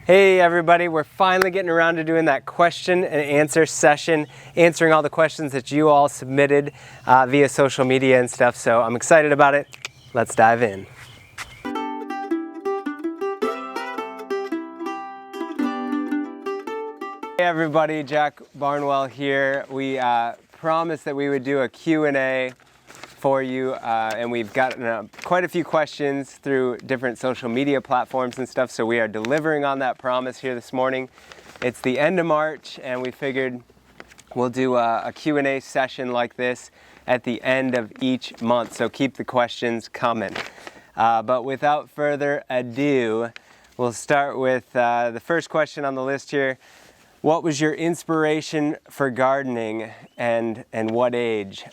Hey everybody, we're finally getting around to doing that question and answer session, answering all the questions that you all submitted via social media and stuff, so I'm excited about it. Let's dive in. Hey everybody, Jack Barnwell here. We promised that we would do a Q&A for you, and we've gotten quite a few questions through different social media platforms and stuff, so we are delivering on that promise here this morning. It's the end of March, and we figured we'll do a Q&A session like this at the end of each month, so keep the questions coming. But without further ado, we'll start with the first question on the list here. What was your inspiration for gardening, and what age?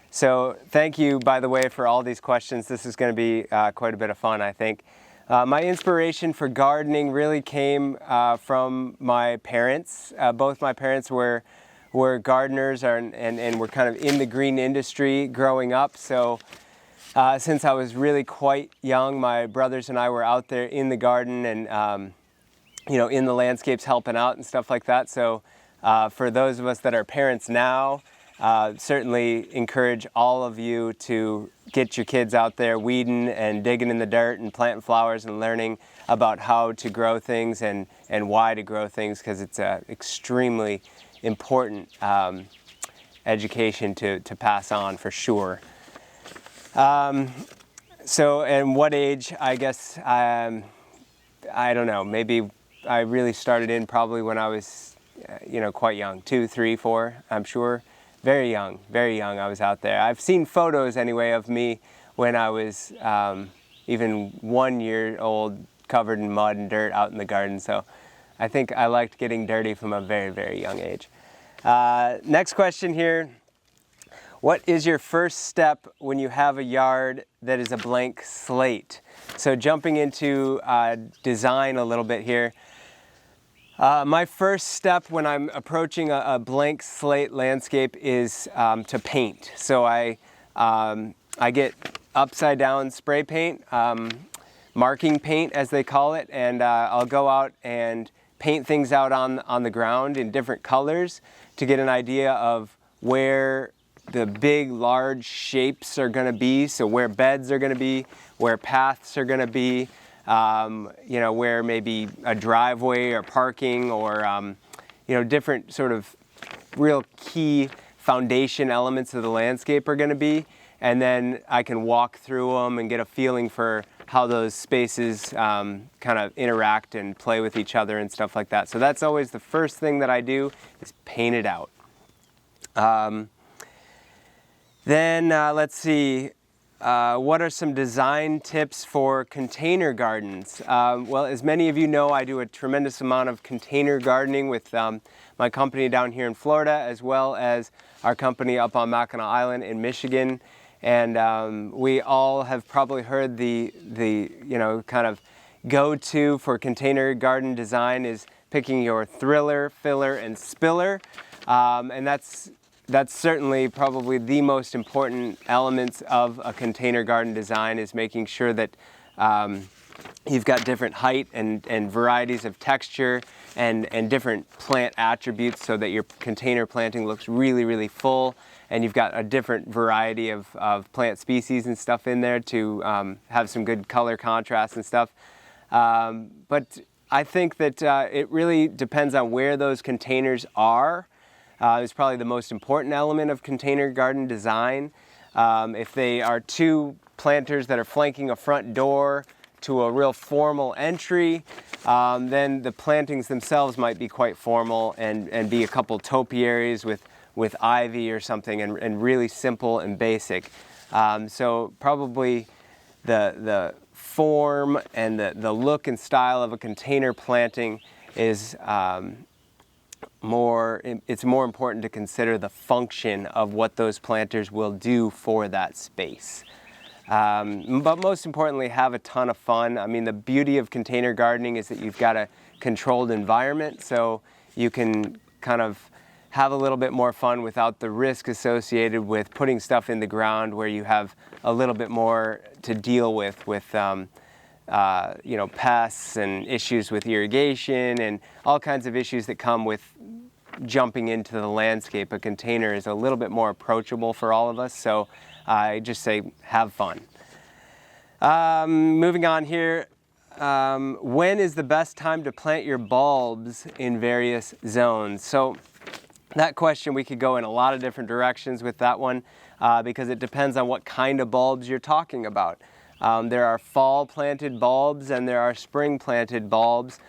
So thank you, by the way, for all these questions. This is going to be quite a bit of fun, I think. My inspiration for gardening really came from my parents. Both my parents were gardeners and were kind of in the green industry growing up. So since I was really quite young, my brothers and I were out there in the garden and in the landscapes helping out and stuff like that. So for those of us that are parents now, certainly encourage all of you to get your kids out there weeding and digging in the dirt and planting flowers and learning about how to grow things and why to grow things, because it's an extremely important education to pass on for sure. So, and what age, I guess, I don't know, maybe I really started in probably when I was, quite young, 2, 3, 4, I'm sure. Very young I was out there. I've seen photos anyway of me when I was even 1 year old, covered in mud and dirt out in the garden. So I think I liked getting dirty from a very, very young age. Next question here. What is your first step when you have a yard that is a blank slate? So jumping into design a little bit here. My first step when I'm approaching a blank slate landscape is to paint. So I get upside down spray paint, marking paint as they call it, and I'll go out and paint things out on the ground in different colors to get an idea of where the big, large shapes are going to be, so where beds are going to be, where paths are going to be, where maybe a driveway or parking or, different sort of real key foundation elements of the landscape are going to be. And then I can walk through them and get a feeling for how those spaces kind of interact and play with each other and stuff like that. So that's always the first thing that I do, is paint it out. Then let's see. What are some design tips for container gardens? Well, as many of you know, I do a tremendous amount of container gardening with my company down here in Florida, as well as our company up on Mackinac Island in Michigan. And we all have probably heard the kind of go-to for container garden design is picking your thriller, filler, and spiller. And that's certainly probably the most important elements of a container garden design, is making sure that you've got different height and varieties of texture and different plant attributes so that your container planting looks really, really full, and you've got a different variety of plant species and stuff in there to have some good color contrast and stuff. But I think that it really depends on where those containers are. Is probably the most important element of container garden design. If they are two planters that are flanking a front door to a real formal entry, then the plantings themselves might be quite formal and be a couple topiaries with ivy or something, and really simple and basic. So probably the form and the look and style of a container planting is it's more important to consider the function of what those planters will do for that space. But most importantly, have a ton of fun. I mean, the beauty of container gardening is that you've got a controlled environment, so you can kind of have a little bit more fun without the risk associated with putting stuff in the ground, where you have a little bit more to deal with pests and issues with irrigation and all kinds of issues that come with jumping into the landscape. A container is a little bit more approachable for all of us, so I just say have fun. Moving on here, when is the best time to plant your bulbs in various zones? So that question, we could go in a lot of different directions with that one because it depends on what kind of bulbs you're talking about. There are fall planted bulbs and there are spring planted bulbs.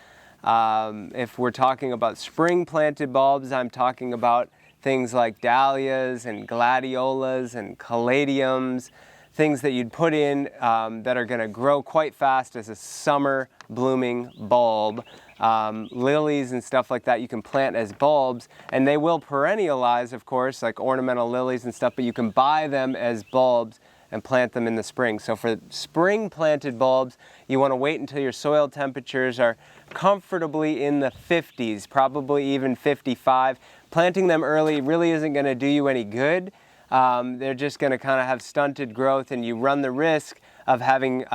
If we're talking about spring planted bulbs, I'm talking about things like dahlias and gladiolas and caladiums, things that you'd put in that are going to grow quite fast as a summer blooming bulb. Lilies and stuff like that you can plant as bulbs, and they will perennialize, of course, like ornamental lilies and stuff, but you can buy them as bulbs and plant them in the spring. So for spring planted bulbs, you want to wait until your soil temperatures are comfortably in the 50s, probably even 55. Planting them early really isn't going to do you any good. They're just going to kind of have stunted growth, and you run the risk of having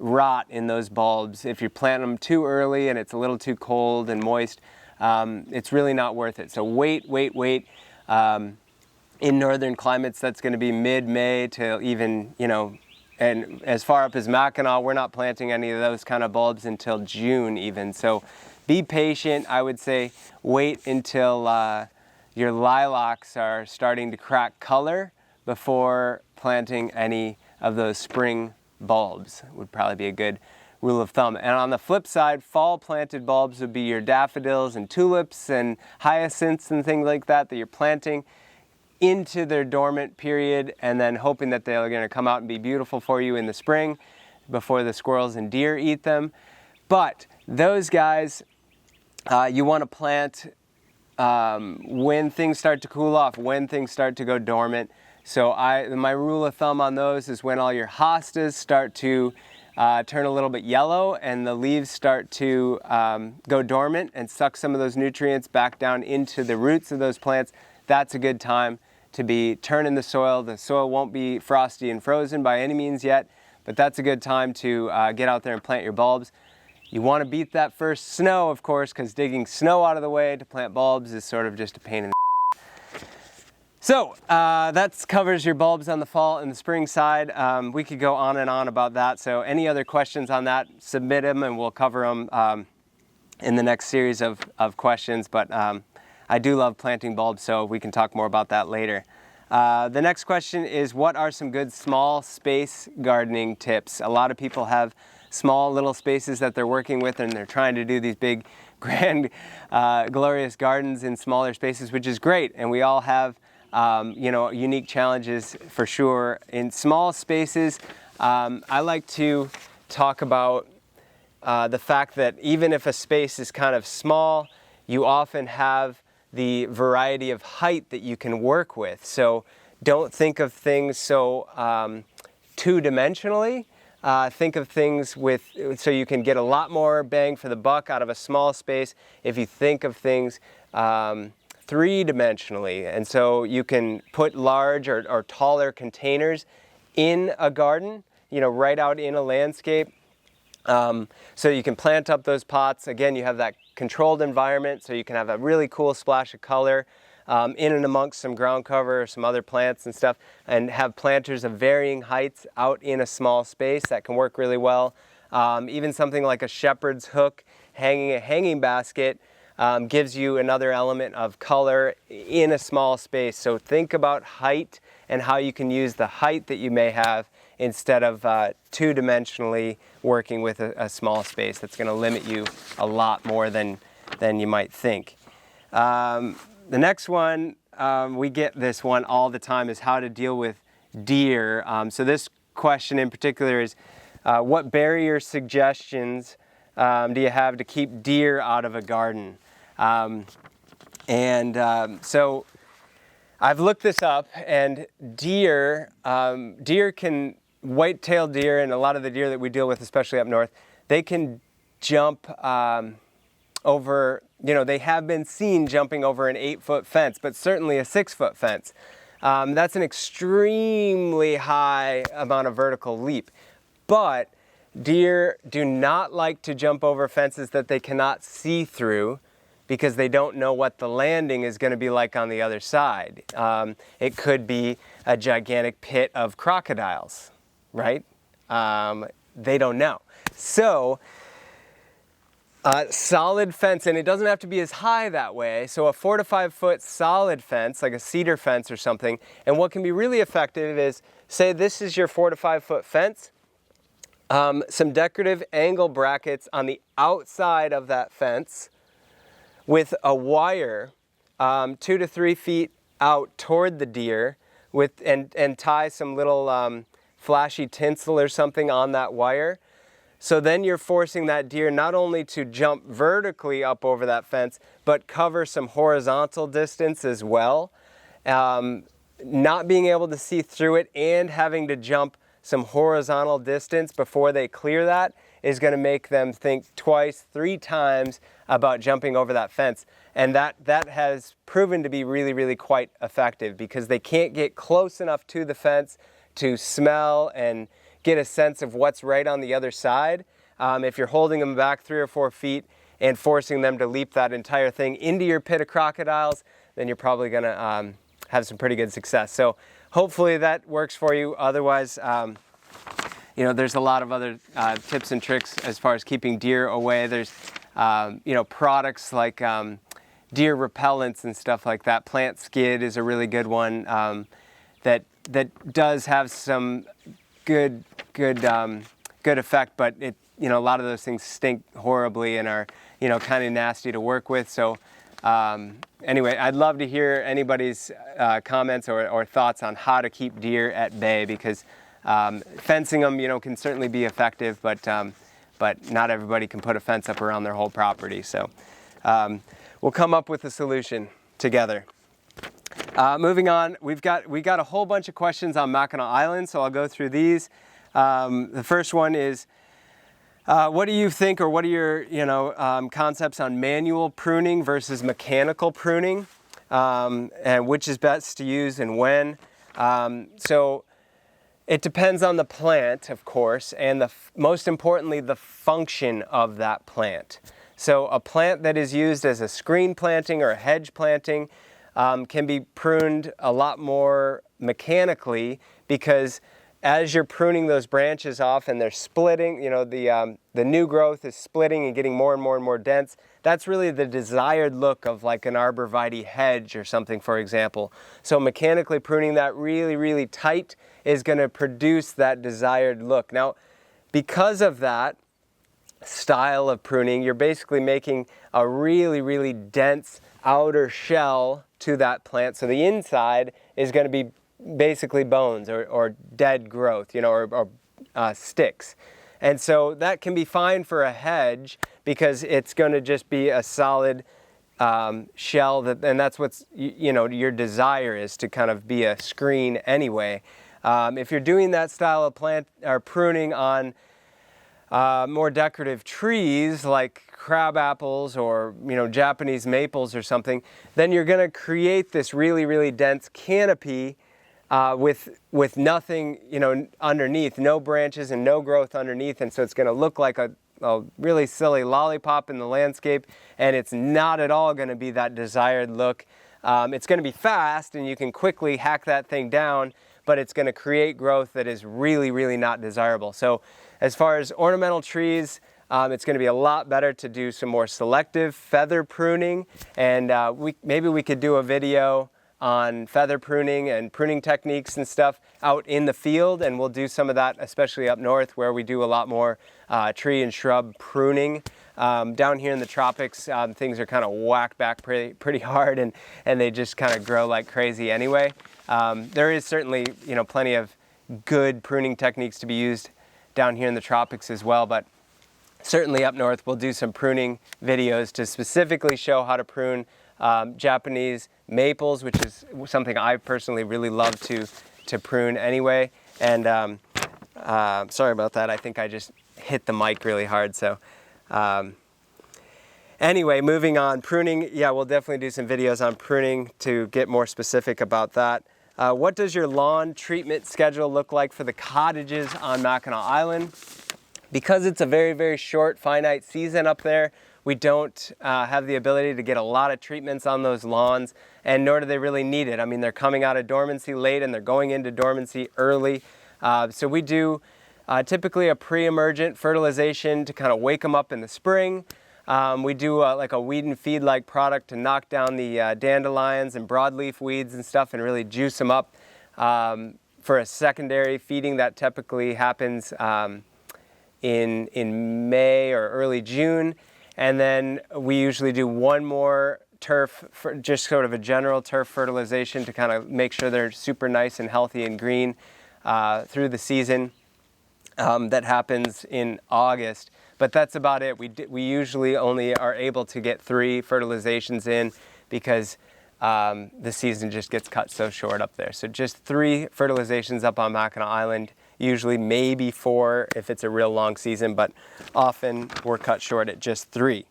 rot in those bulbs. If you plant them too early and it's a little too cold and moist, it's really not worth it. So wait. In northern climates, that's going to be mid-May to even, and as far up as Mackinac, we're not planting any of those kind of bulbs until June even. So be patient. I would say wait until your lilacs are starting to crack color before planting any of those spring bulbs. Would probably be a good rule of thumb. And on the flip side, fall planted bulbs would be your daffodils and tulips and hyacinths and things like that you're planting into their dormant period and then hoping that they're going to come out and be beautiful for you in the spring before the squirrels and deer eat them. But those guys you want to plant when things start to cool off, when things start to go dormant. So my rule of thumb on those is when all your hostas start to turn a little bit yellow and the leaves start to go dormant and suck some of those nutrients back down into the roots of those plants. That's a good time to be turning the soil. The soil won't be frosty and frozen by any means yet, but that's a good time to get out there and plant your bulbs. You want to beat that first snow, of course, because digging snow out of the way to plant bulbs is sort of just a pain in the So that covers your bulbs on the fall and the spring side. We could go on and on about that. So any other questions on that, submit them and we'll cover them in the next series of questions. But I do love planting bulbs, so we can talk more about that later. The next question is, what are some good small space gardening tips? A lot of people have small little spaces that they're working with and they're trying to do these big, grand, glorious gardens in smaller spaces, which is great. And we all have unique challenges for sure. In small spaces, I like to talk about the fact that even if a space is kind of small, you often have the variety of height that you can work with. So don't think of things so two-dimensionally. Think of things so you can get a lot more bang for the buck out of a small space if you think of things three-dimensionally. And so you can put large or taller containers in a garden, right out in a landscape. So you can plant up those pots. Again, you have that controlled environment, so you can have a really cool splash of color in and amongst some ground cover or some other plants and stuff, and have planters of varying heights out in a small space. That can work really well. Even something like a shepherd's hook hanging a hanging basket gives you another element of color in a small space. So think about height and how you can use the height that you may have instead of two-dimensionally working with a small space. That's going to limit you a lot more than you might think. The next one, we get this one all the time, is how to deal with deer. So this question in particular is, what barrier suggestions do you have to keep deer out of a garden? So I've looked this up, and deer can, white-tailed deer and a lot of the deer that we deal with, especially up north, they can jump over, they have been seen jumping over an 8-foot fence, but certainly a 6-foot fence. That's an extremely high amount of vertical leap. But deer do not like to jump over fences that they cannot see through because they don't know what the landing is going to be like on the other side. It could be a gigantic pit of crocodiles, right? They don't know. So, solid fence, and it doesn't have to be as high that way, so a 4 to 5 foot solid fence, like a cedar fence or something, and what can be really effective is, say this is your 4 to 5 foot fence, some decorative angle brackets on the outside of that fence with a wire 2 to 3 feet out toward the deer with, and tie some little flashy tinsel or something on that wire. So then you're forcing that deer not only to jump vertically up over that fence, but cover some horizontal distance as well. Not being able to see through it and having to jump some horizontal distance before they clear that is going to make them think twice, 3 times about jumping over that fence. And that has proven to be really, really quite effective because they can't get close enough to the fence to smell and get a sense of what's right on the other side. If you're holding them back 3 or 4 feet and forcing them to leap that entire thing into your pit of crocodiles, then you're probably going to have some pretty good success. So hopefully that works for you. Otherwise, you know, there's a lot of other tips and tricks as far as keeping deer away. There's, you know, products like deer repellents and stuff like that. Plant Skid is a really good one that does have some good effect, but it, you know, a lot of those things stink horribly and are, you know, kind of nasty to work with. So anyway, I'd love to hear anybody's comments or thoughts on how to keep deer at bay, because fencing them, you know, can certainly be effective, but not everybody can put a fence up around their whole property. So we'll come up with a solution together. Moving on, we got a whole bunch of questions on Mackinac Island, so I'll go through these. The first one is, what do you think, or what are your, you know, concepts on manual pruning versus mechanical pruning, and which is best to use and when? So it depends on the plant, of course, and most importantly, the function of that plant. So a plant that is used as a screen planting or a hedge planting can be pruned a lot more mechanically, because as you're pruning those branches off and they're splitting, you know, the new growth is splitting and getting more and more and more dense. That's really the desired look of like an arborvitae hedge or something, for example. So mechanically pruning that really, really tight is going to produce that desired look. Now, because of that style of pruning, you're basically making a really, really dense outer shell to that plant. So the inside is going to be basically bones or dead growth, you know, or sticks. And so that can be fine for a hedge because it's going to just be a solid shell, and that's what's, you know, your desire is to kind of be a screen anyway. If you're doing that style of plant or pruning on more decorative trees like crab apples or, you know, Japanese maples or something, then you're going to create this really, really dense canopy with nothing, you know, underneath, no branches and no growth underneath, and so it's going to look like a really silly lollipop in the landscape, and it's not at all going to be that desired look. It's going to be fast, and you can quickly hack that thing down, but it's going to create growth that is really, really not desirable. So as far as ornamental trees, it's going to be a lot better to do some more selective feather pruning, and maybe we could do a video on feather pruning and pruning techniques and stuff out in the field, and we'll do some of that, especially up north where we do a lot more tree and shrub pruning. Down here in the tropics, things are kind of whacked back pretty hard, and they just kind of grow like crazy anyway. There is certainly, you know, plenty of good pruning techniques to be used down here in the tropics as well, but certainly up north we'll do some pruning videos to specifically show how to prune Japanese maples, which is something I personally really love to prune anyway. And sorry about that, I think I just hit the mic really hard. So anyway, moving on, pruning, yeah, we'll definitely do some videos on pruning to get more specific about that. What does your lawn treatment schedule look like for the cottages on Mackinac Island? Because it's a very, very short, finite season up there, we don't have the ability to get a lot of treatments on those lawns, and nor do they really need it. I mean, they're coming out of dormancy late and they're going into dormancy early. So we do typically a pre-emergent fertilization to kind of wake them up in the spring. We do like a weed and feed like product to knock down the dandelions and broadleaf weeds and stuff and really juice them up for a secondary feeding that typically happens in May or early June. And then we usually do one more turf, for just sort of a general turf fertilization to kind of make sure they're super nice and healthy and green through the season. That happens in August. But that's about it. We usually only are able to get 3 fertilizations in because the season just gets cut so short up there. So just 3 fertilizations up on Mackinac Island, usually maybe 4 if it's a real long season, but often we're cut short at just 3.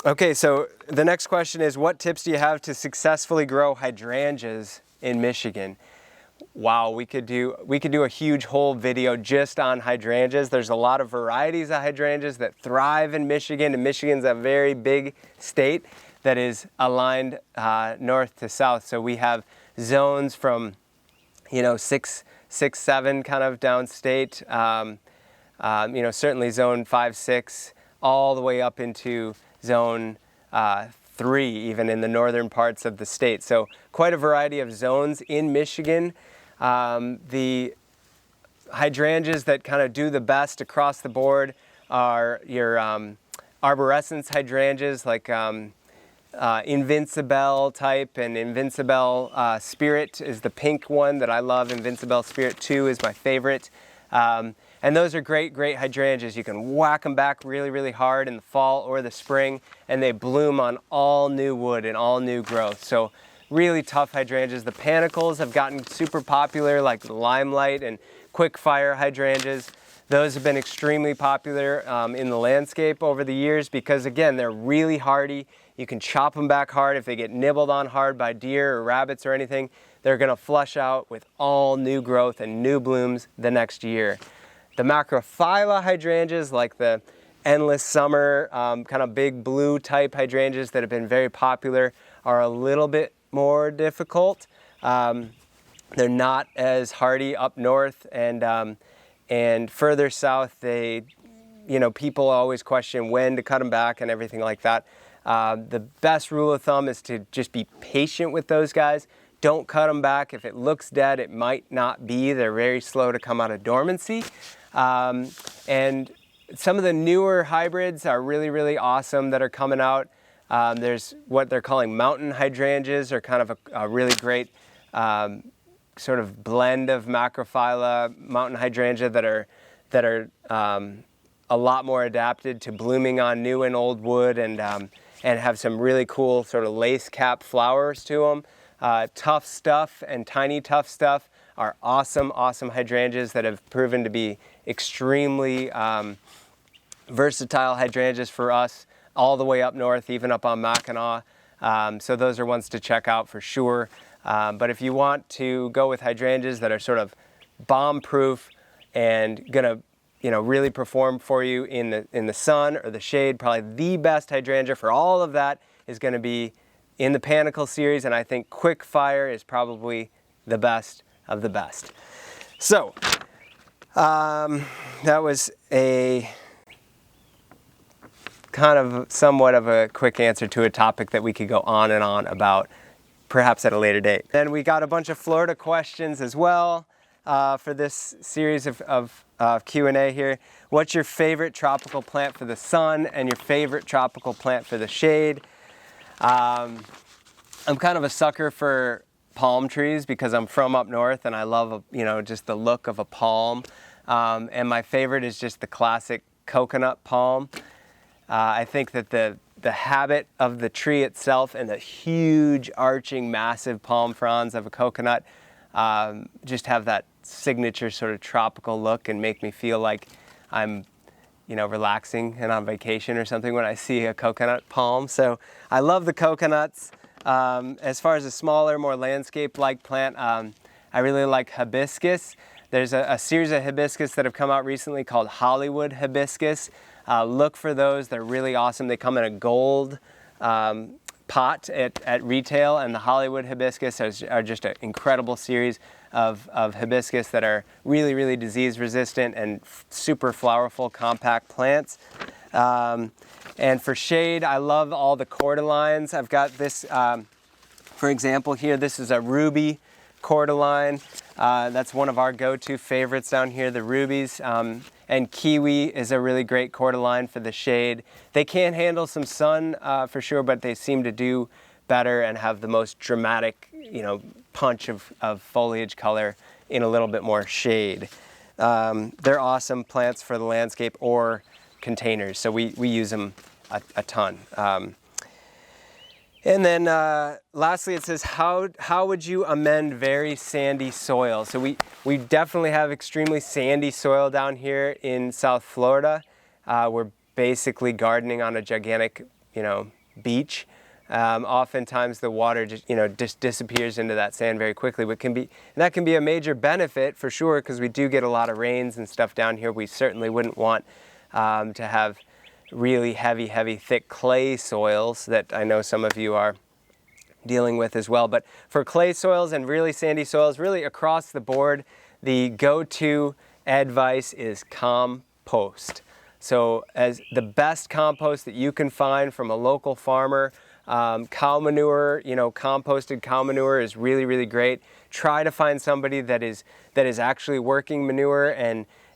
Okay, so the next question is, what tips do you have to successfully grow hydrangeas in Michigan? Wow, we could do a huge whole video just on hydrangeas. There's a lot of varieties of hydrangeas that thrive in Michigan, and Michigan's a very big state that is aligned north to south. So we have zones from, 6, 7 kind of downstate, certainly zone 5, 6, all the way up into zone 3, even in the northern parts of the state. So quite a variety of zones in Michigan. The hydrangeas that kind of do the best across the board are your arborescens hydrangeas like Invincibelle type, and Invincibelle Spirit is the pink one that I love. Invincibelle Spirit 2 is my favorite. And those are great hydrangeas. You can whack them back really, really hard in the fall or the spring, and they bloom on all new wood and all new growth. So really tough hydrangeas. The panicles have gotten super popular, like the Limelight and Quick Fire hydrangeas. Those have been extremely popular in the landscape over the years because, again, they're really hardy. You can chop them back hard. If they get nibbled on hard by deer or rabbits or anything, they're going to flush out with all new growth and new blooms the next year. The macrophylla hydrangeas, like the Endless Summer, kind of big blue type hydrangeas that have been very popular, are a little bit more difficult. They're not as hardy up north, and further south, people always question when to cut them back and everything like that. The best rule of thumb is to just be patient with those guys. Don't cut them back. If it looks dead, it might not be. They're very slow to come out of dormancy. And some of the newer hybrids are really, really awesome that are coming out. There's what they're calling mountain hydrangeas, or kind of a really great sort of blend of macrophylla mountain hydrangea that are a lot more adapted to blooming on new and old wood, and have some really cool sort of lace cap flowers to them. Tough Stuff and Tiny Tough Stuff are awesome hydrangeas that have proven to be extremely versatile hydrangeas for us all the way up north, even up on Mackinac. So those are ones to check out for sure. But if you want to go with hydrangeas that are sort of bomb-proof and gonna, really perform for you in the sun or the shade, probably the best hydrangea for all of that is going to be in the Panicle series, and I think Quick Fire is probably the best of the best. So that was a kind of somewhat of a quick answer to a topic that we could go on and on about, perhaps at a later date. Then we got a bunch of Florida questions as well for this series of Q&A here. What's your favorite tropical plant for the sun and your favorite tropical plant for the shade? I'm kind of a sucker for palm trees because I'm from up north and I love, just the look of a palm. And my favorite is just the classic coconut palm. I think that the habit of the tree itself and the huge arching massive palm fronds of a coconut just have that signature sort of tropical look and make me feel like I'm relaxing and on vacation or something when I see a coconut palm. So I love the coconuts. As far as a smaller, more landscape-like plant, I really like hibiscus. There's a series of hibiscus that have come out recently called Hollywood hibiscus. Look for those. They're really awesome. They come in a gold pot at retail, and the Hollywood hibiscus are just an incredible series of hibiscus that are really, really disease resistant and super flowerful, compact plants. And for shade, I love all the cordyline. I've got this, for example here, this is a ruby cordyline. That's one of our go-to favorites down here, the rubies. And kiwi is a really great cordyline for the shade. They can handle some sun for sure, but they seem to do better and have the most dramatic, punch of foliage color in a little bit more shade. They're awesome plants for the landscape or containers, so we use them a ton. And then lastly, it says, how would you amend very sandy soil? So we definitely have extremely sandy soil down here in South Florida. We're basically gardening on a gigantic, beach. Oftentimes the water just disappears into that sand very quickly. And that can be a major benefit for sure, because we do get a lot of rains and stuff down here. We certainly wouldn't want to have really heavy, thick clay soils that I know some of you are dealing with as well. But for clay soils and really sandy soils, really across the board, the go-to advice is compost. So as the best compost that you can find from a local farmer, cow manure, composted cow manure is really, really great. Try to find somebody that is actually working manure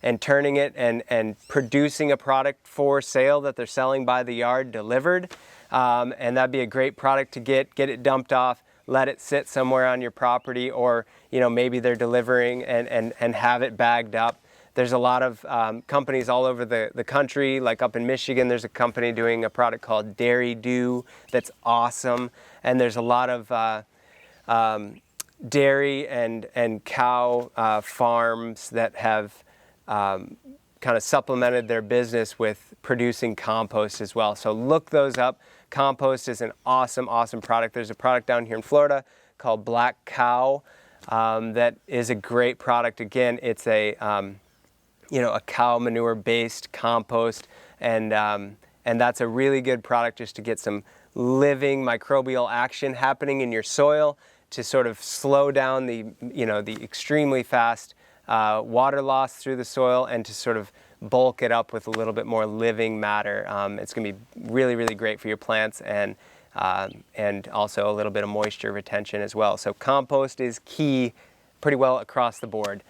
and turning it and producing a product for sale that they're selling by the yard delivered. And that'd be a great product to get it dumped off, let it sit somewhere on your property, or maybe they're delivering and have it bagged up. There's a lot of companies all over the country, like up in Michigan, there's a company doing a product called Dairy Dew that's awesome. And there's a lot of dairy and cow farms that have kind of supplemented their business with producing compost as well. So look those up. Compost is an awesome product. There's a product down here in Florida called Black Cow that is a great product. Again, it's a cow manure based compost, and that's a really good product just to get some living microbial action happening in your soil to sort of slow down the extremely fast water loss through the soil, and to sort of bulk it up with a little bit more living matter. It's going to be really, really great for your plants, and also a little bit of moisture retention as well. So compost is key pretty well across the board.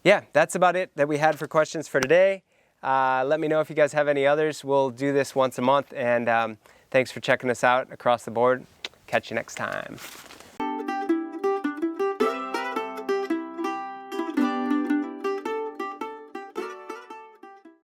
Yeah, that's about it that we had for questions for today. Let me know if you guys have any others. We'll do this once a month, and thanks for checking us out across the board. Catch you next time.